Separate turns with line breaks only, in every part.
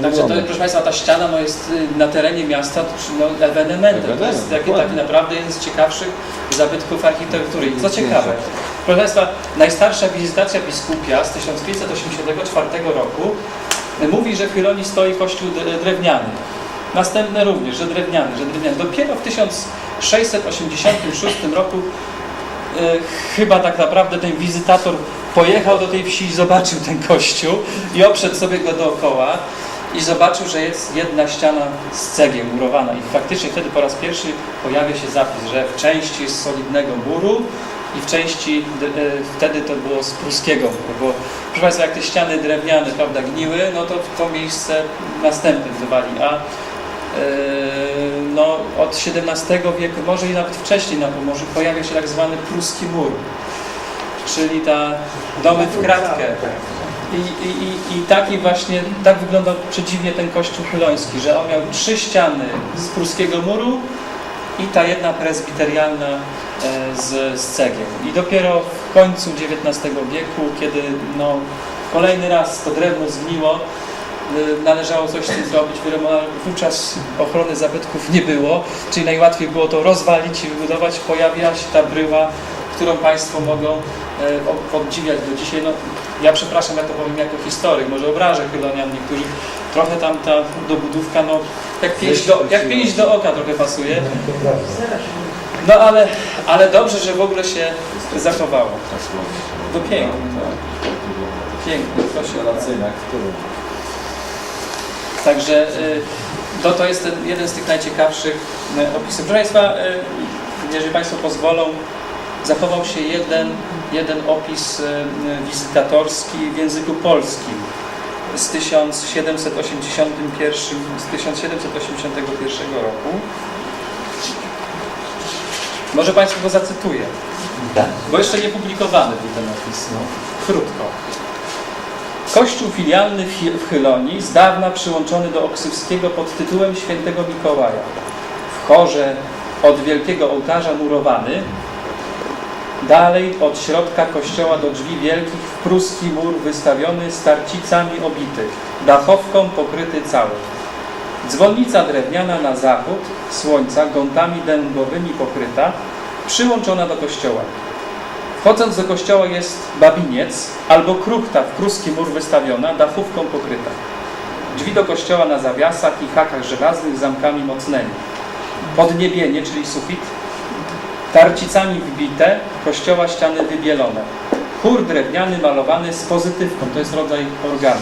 Także to, proszę Państwa, ta ściana no, jest na terenie miasta no, ewenementem. To jest taki naprawdę jeden z ciekawszych zabytków architektury. I co ciekawe, proszę Państwa, najstarsza wizytacja biskupia z 1584 roku mówi, że w Chylonii stoi kościół drewniany. Następne również, że drewniany. Dopiero w 1686 roku chyba tak naprawdę ten wizytator pojechał do tej wsi i zobaczył ten kościół i obszedł sobie go dookoła i zobaczył, że jest jedna ściana z cegieł murowana i faktycznie wtedy po raz pierwszy pojawia się zapis, że w części z solidnego muru i w części wtedy to było z pruskiego muru, bo proszę Państwa, jak te ściany drewniane, prawda, gniły, no to w to miejsce następne wzywali, a no, od XVII wieku, może i nawet wcześniej na Pomorzu pojawia się tak zwany pruski mur, czyli ta domy w kratkę. I taki właśnie, tak wyglądał przedziwnie ten kościół chyloński, że on miał 3 ściany z pruskiego muru i ta jedna prezbiterialna z cegieł. I dopiero w końcu XIX wieku, kiedy no, kolejny raz to drewno zgniło, należało coś z tym zrobić, wówczas ochrony zabytków nie było, czyli najłatwiej było to rozwalić i wybudować. Pojawia się ta bryła, którą Państwo mogą podziwiać do dzisiaj. No, ja przepraszam, ja to powiem jako historyk, może obrażę Chylonian niektórych. Trochę tam ta dobudówka, no, jak pięść do oka trochę pasuje. No ale dobrze, że w ogóle się zachowało. To piękne. Piękne. Także to jest jeden z tych najciekawszych opisów. Proszę Państwa, jeżeli Państwo pozwolą, zachował się jeden opis wizytatorski w języku polskim z 1781 roku. Może Państwu go zacytuję, bo jeszcze nie publikowany był ten opis. No. Krótko. Kościół filialny w Chylonii, z dawna przyłączony do Oksywskiego pod tytułem Świętego Mikołaja. W chorze od wielkiego ołtarza murowany, dalej od środka kościoła do drzwi wielkich w pruski mur wystawiony z tarcicami obity, dachowką pokryty cały. Dzwonnica drewniana na zachód słońca, gątami dębowymi pokryta, przyłączona do kościoła. Wchodząc do kościoła jest babiniec albo kruchta w pruski mur wystawiona, dachówką pokryta. Drzwi do kościoła na zawiasach i hakach żelaznych zamkami mocnymi. Podniebienie, czyli sufit, tarcicami wbite, kościoła ściany wybielone. Chór drewniany malowany z pozytywką, to jest rodzaj organu.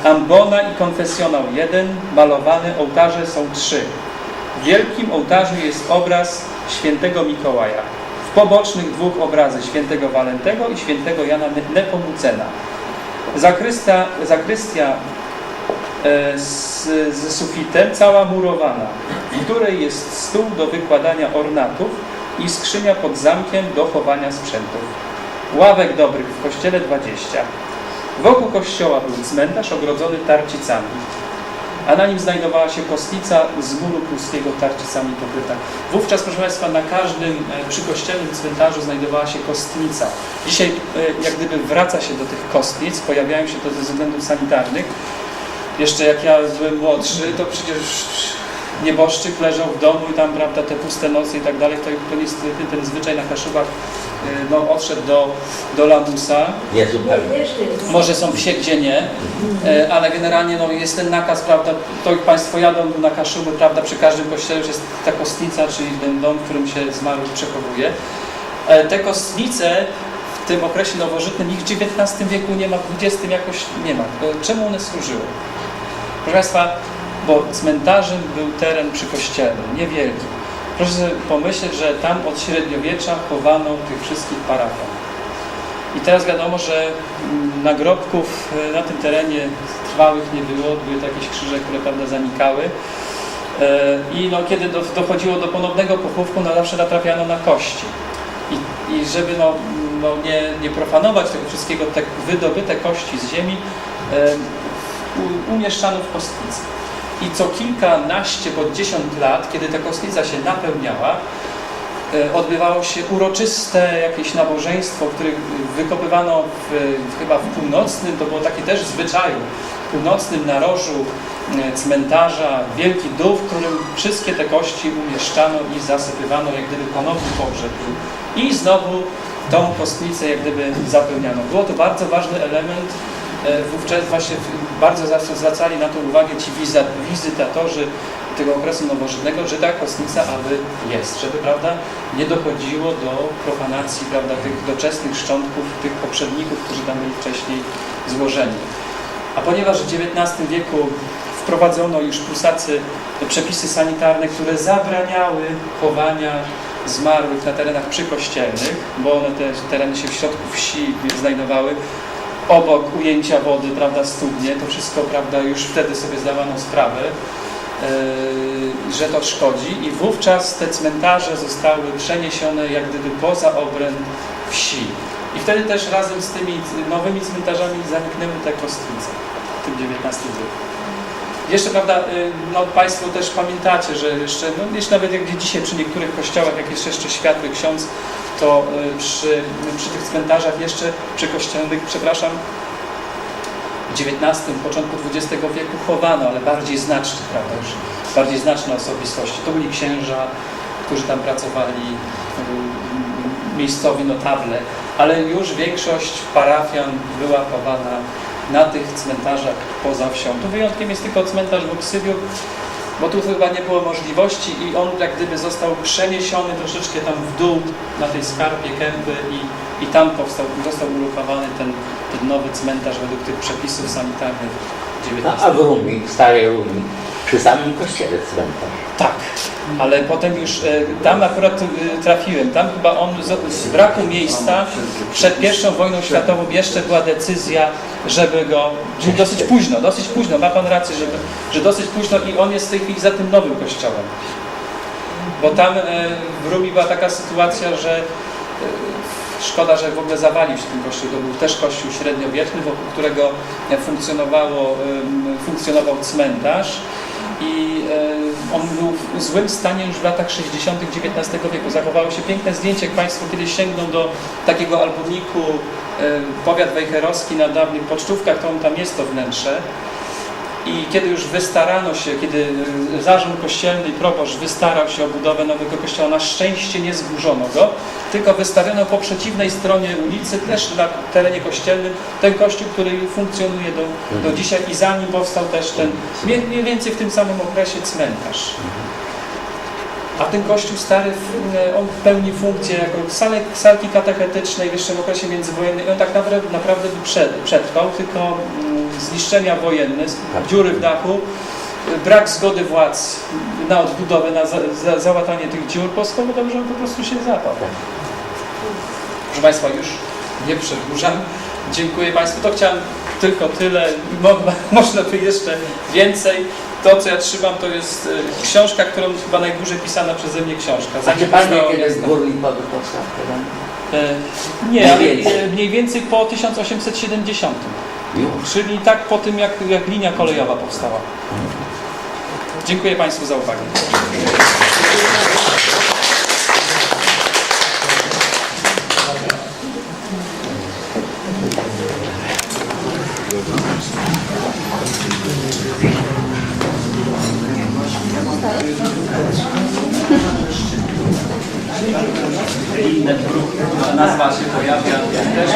Ambona i konfesjonał 1, malowane, ołtarze są 3. W wielkim ołtarzu jest obraz świętego Mikołaja. W pobocznych 2 obrazy świętego Walentego i świętego Jana Nepomucena. Zakrystia z sufitem cała murowana, w której jest stół do wykładania ornatów i skrzynia pod zamkiem do chowania sprzętów. Ławek dobrych w kościele 20. Wokół kościoła był cmentarz ogrodzony tarcicami, a na nim znajdowała się kostnica z muru pruskiego tarcicami pokryta. Wówczas, proszę Państwa, na każdym przykościelnym cmentarzu znajdowała się kostnica. Dzisiaj jak gdyby wraca się do tych kostnic, pojawiają się to ze względów sanitarnych. Jeszcze jak ja byłem młodszy, to przecież nieboszczyk leżał w domu i tam, prawda, te puste noce i tak dalej, to niestety ten zwyczaj na Kaszubach no, odszedł do lamusa. Może są wsie, gdzie nie, ale generalnie no, jest ten nakaz, prawda, to jak Państwo jadą na Kaszuby, prawda, przy każdym kościele już jest ta kostnica, czyli ten dom, w którym się zmarły przechowuje. Te kostnice w tym okresie nowożytnym, ich w XIX wieku nie ma, w XX jakoś nie ma. Czemu one służyły? Proszę Państwa, bo cmentarzem był teren przykościelny, niewielki. Proszę sobie pomyśleć, że tam od średniowiecza chowano tych wszystkich parafian. I teraz wiadomo, że nagrobków na tym terenie trwałych nie było, były to jakieś krzyże, które, prawda, zanikały. I no, kiedy dochodziło do ponownego pochówku, no, zawsze natrafiano na kości. I żeby nie profanować tego wszystkiego, te wydobyte kości z ziemi umieszczano w kostnicy. I co kilkanaście bądź 10 lat, kiedy ta kostnica się napełniała, odbywało się uroczyste jakieś nabożeństwo, które wykopywano chyba w północnym, to było taki też zwyczaju. północnym narożu cmentarza wielki dół, w którym wszystkie te kości umieszczano i zasypywano, jak gdyby ponowny pogrzeb. I znowu tą kostnicę jak gdyby zapełniano. Było to bardzo ważny element. Wówczas właśnie bardzo zwracali na to uwagę ci wizytatorzy tego okresu nowożytnego, że ta kostnica aby jest, żeby, prawda, nie dochodziło do profanacji, prawda, tych doczesnych szczątków, tych poprzedników, którzy tam byli wcześniej złożeni. A ponieważ w XIX wieku wprowadzono już Prusacy przepisy sanitarne, które zabraniały chowania zmarłych na terenach przykościelnych, bo one te tereny się w środku wsi znajdowały, obok ujęcia wody, prawda, studnie, to wszystko, prawda, już wtedy sobie zdawano sprawę, że to szkodzi i wówczas te cmentarze zostały przeniesione jak gdyby poza obręb wsi. I wtedy też razem z tymi nowymi cmentarzami zaniknęły te kostnice w tym XIX wieku. Jeszcze, prawda, no Państwo też pamiętacie, że jeszcze, no jeszcze nawet jak dzisiaj przy niektórych kościołach, jak jest jeszcze światły ksiądz, to przy tych cmentarzach jeszcze przykościelnych, przepraszam, w XIX, początku XX wieku chowano, ale bardziej znacznie, prawda, już bardziej znaczne osobistości. To byli księża, którzy tam pracowali, miejscowi notable, ale już większość parafian była chowana na tych cmentarzach poza wsią. Tu wyjątkiem jest tylko cmentarz w Oksywiu, bo tu chyba nie było możliwości i on jak gdyby został przeniesiony troszeczkę tam w dół na tej skarpie Kępy i tam został uruchomowany ten nowy cmentarz według tych przepisów sanitarnych XIX.
No, a w Rumi, w Starej Rumi, przy samym kościele cmentarz.
Tak, ale potem już tam akurat trafiłem. Tam chyba on z braku miejsca przed I wojną światową jeszcze była decyzja, żeby go, czyli dosyć późno, ma Pan rację, że dosyć późno i on jest w tej chwili za tym nowym kościołem. Bo tam w Rumi była taka sytuacja, że szkoda, że w ogóle zawalił się ten kościół. To był też kościół średniowieczny, wokół którego funkcjonował cmentarz. I on był w złym stanie już w latach 60. XIX wieku. Zachowało się piękne zdjęcie, jak Państwo kiedyś sięgną do takiego albumiku Powiat Wejherowski na dawnych pocztówkach, to tam jest to wnętrze. I kiedy już wystarano się, kiedy zarząd kościelny i proboszcz wystarał się o budowę nowego kościoła, na szczęście nie zburzono go, tylko wystawiono po przeciwnej stronie ulicy, też na terenie kościelnym, ten kościół, który funkcjonuje do dzisiaj i za nim powstał też ten, mniej więcej w tym samym okresie, cmentarz. A ten kościół stary, on pełni funkcję jako salki katechetycznej w jeszcze w okresie międzywojennym. On tak naprawdę przetrwał, tylko zniszczenia wojenne, dziury w dachu, brak zgody władz na odbudowę, na załatanie tych dziur spowodował, że on po prostu się zapadł. Proszę Państwa, już nie przedłużam. Dziękuję Państwu. To chciałem tylko tyle. Można by jeszcze więcej. To, co ja trzymam, to jest książka, którą chyba najdłużej pisana przeze mnie książka.
A czy Pan wie, kiedy Gór Lipowy powstał?
Nie, ale mniej więcej po 1870. Czyli tak po tym, jak linia kolejowa powstała. Dziękuję Państwu za uwagę. Inne nazwa się pojawia też.